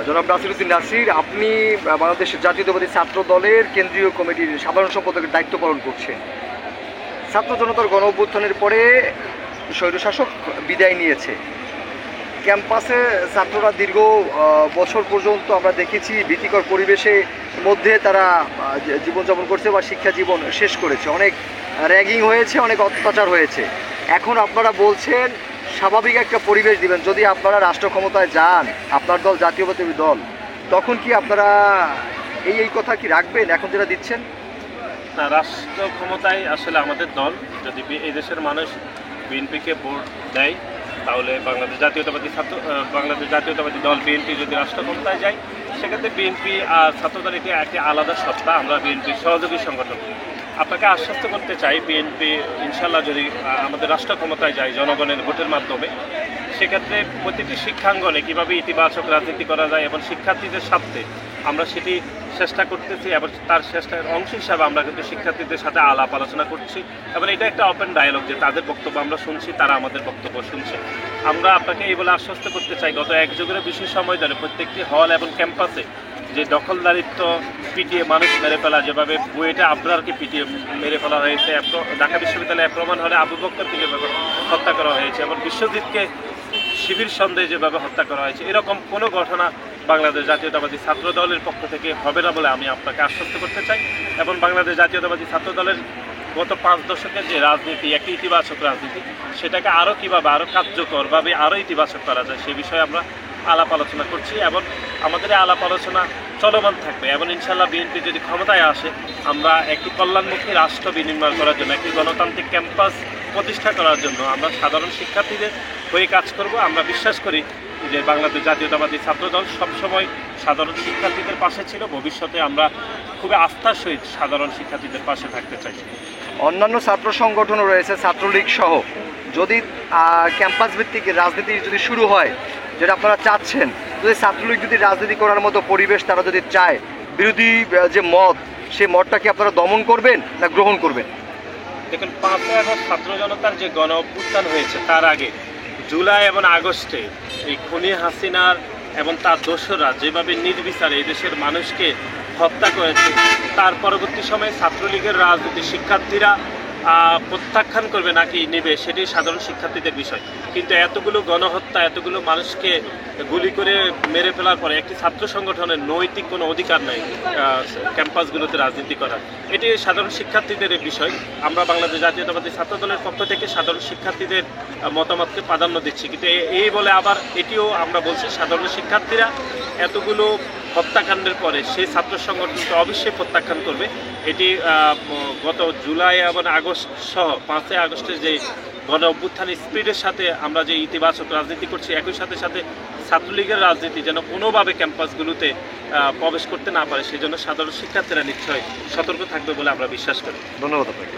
জনাব নাসিরউদ্দিন নাসির, আপনি বাংলাদেশ জাতীয়তাবাদী ছাত্র দলের কেন্দ্রীয় কমিটির সাধারণ সম্পাদকের দায়িত্ব পালন করছেন। ছাত্র জনতার গণ অভ্যুত্থানের পরে স্বৈরশাসক বিদায় নিয়েছে। ক্যাম্পাসে ছাত্ররা দীর্ঘ বছর পর্যন্ত আমরা দেখেছি ভীতিকর পরিবেশের মধ্যে তারা জীবনযাপন করছে বা শিক্ষা জীবন শেষ করেছে। অনেক র্যাগিং হয়েছে, অনেক অত্যাচার হয়েছে। এখন আপনারা বলছেন স্বাভাবিক একটা পরিবেশ দিবেন। যদি আপনারা রাষ্ট্র ক্ষমতায় যান, আপনার দল জাতীয়তাবাদী দল, তখন কি আপনারা এই কথা কি রাখবেন এখন যেটা দিচ্ছেন? না, রাষ্ট্র ক্ষমতায় আসলে আমাদের দল, যদি এই দেশের মানুষ বিএনপিকে ভোট দেয় তাহলে বাংলাদেশ জাতীয়তাবাদী দল বিএনপি যদি রাষ্ট্র ক্ষমতায় যায়, সেক্ষেত্রে বিএনপি আর ছাত্রদল এটি একটি আলাদা সত্তা। আমরা বিএনপির সহযোগী সংগঠন। আপনাকে আশ্বস্ত করতে চাই, বিএনপি ইনশাল্লাহ যদি আমাদের রাষ্ট্র ক্ষমতায় যায় জনগণের ভোটের মাধ্যমে, সেক্ষেত্রে প্রতিটি শিক্ষাঙ্গনে কীভাবে ইতিবাচক রাজনীতি করা যায় এবং শিক্ষার্থীদের স্বার্থে আমরা সেটি চেষ্টা করতেছি এবং তার চেষ্টার অংশ হিসাবে আমরা কিন্তু শিক্ষার্থীদের সাথে আলাপ আলোচনা করছি এবং এটা একটা ওপেন ডায়ালগ যে তাদের বক্তব্য আমরা শুনছি, তারা আমাদের বক্তব্য শুনছে। আমরা আপনাকে এই বলে আশ্বস্ত করতে চাই, গত এক যুগের বেশি সময় ধরে প্রত্যেকটি হল এবং ক্যাম্পাসে যে দখলদারিত্ব, পিটিয়ে মানুষ মেরে ফেলা, যেভাবে বুয়েটে আবরারকে পিটিয়ে মেরে ফেলা হয়েছে, ঢাকা বিশ্ববিদ্যালয়ে প্রমাণ হলে আবু বকরকে যেভাবে হত্যা করা হয়েছে এবং বিশ্বজিৎকে শিবির সন্দেহে যেভাবে হত্যা করা হয়েছে, এরকম কোনো ঘটনা বাংলাদেশ জাতীয়তাবাদী ছাত্র দলের পক্ষ থেকে হবে না বলে আমি আপনাকে আশ্বস্ত করতে চাই। এবং বাংলাদেশ জাতীয়তাবাদী ছাত্র দলের গত 5 দশকের যে রাজনীতি, একটি ইতিবাচক রাজনীতি, সেটাকে আরও কীভাবে আরও কার্যকরভাবে আরও ইতিবাচক করা যায় সে বিষয়ে আমরা আলাপ আলোচনা করছি এবং আমাদের এই আলাপ আলোচনা চলমান থাকবে। এবং ইনশাল্লাহ বিএনপি যদি ক্ষমতায় আসে, আমরা একটি কল্যাণমুখী রাষ্ট্র বিনির্মাণ করার জন্য, একটি গণতান্ত্রিক ক্যাম্পাস প্রতিষ্ঠা করার জন্য আমরা সাধারণ শিক্ষার্থীদের হয়ে কাজ করব। আমরা বিশ্বাস করি যে বাংলাদেশ জাতীয়তাবাদী ছাত্রদল সবসময় সাধারণ শিক্ষার্থীদের পাশে ছিল, ভবিষ্যতে আমরা খুবই আস্থার সহিত সাধারণ শিক্ষার্থীদের পাশে থাকতে চাই। অন্যান্য ছাত্র সংগঠনও রয়েছে, ছাত্রলীগ সহ। যদি ক্যাম্পাস ভিত্তিক রাজনীতি যদি শুরু হয়, যেটা আপনারা চাচ্ছেন, যদি ছাত্রলীগ যদি রাজনীতি করার মতো পরিবেশ তারা যদি চায়, বিরোধী যে মত, সেই মতটা কি আপনারা দমন করবেন না গ্রহণ করবেন? দেখুন, 5ই আগস্ট ছাত্র জনতার যে গণ অভ্যুত্থান হয়েছে, তার আগে জুলাই এবং আগস্টে এই খুনি হাসিনার এবং তার দোসররা যেভাবে নির্বিচারে এই দেশের মানুষকে হত্যা করেছে, তার পরবর্তী সময়ে ছাত্রলীগের রাজনীতি শিক্ষার্থীরা প্রত্যাখ্যান করবে নাকি নেবে, সেটি সাধারণ শিক্ষার্থীদের বিষয়। কিন্তু এতগুলো গণহত্যা, এতগুলো মানুষকে গুলি করে মেরে ফেলার পরে একটি ছাত্র সংগঠনের নৈতিক কোনো অধিকার নেই ক্যাম্পাসগুলোতে রাজনীতি করার। এটি সাধারণ শিক্ষার্থীদের বিষয়। আমরা বাংলাদেশ জাতীয়তাবাদী ছাত্র দলের পক্ষ থেকে সাধারণ শিক্ষার্থীদের মতামতকে প্রাধান্য দিচ্ছি। কিন্তু এই বলে আবার এটিও আমরা বলছি, সাধারণ শিক্ষার্থীরা এতগুলো হত্যাকাণ্ডের পরে সেই ছাত্র সংগঠনকে অবশ্যই প্রত্যাখ্যান করবে। এটি গত জুলাই এবং আগস্ট সহ 5ই আগস্টের যে গণ অভ্যুত্থান স্পিডের সাথে আমরা যে ইতিবাচক রাজনীতি করছি, একই সাথে সাথে ছাত্রলীগের রাজনীতি যেন কোনোভাবে ক্যাম্পাসগুলোতে প্রবেশ করতে না পারে, সেজন্য সাধারণ শিক্ষার্থীরা নিশ্চয়ই সতর্ক থাকবে বলে আমরা বিশ্বাস করি। ধন্যবাদ আপনাকে।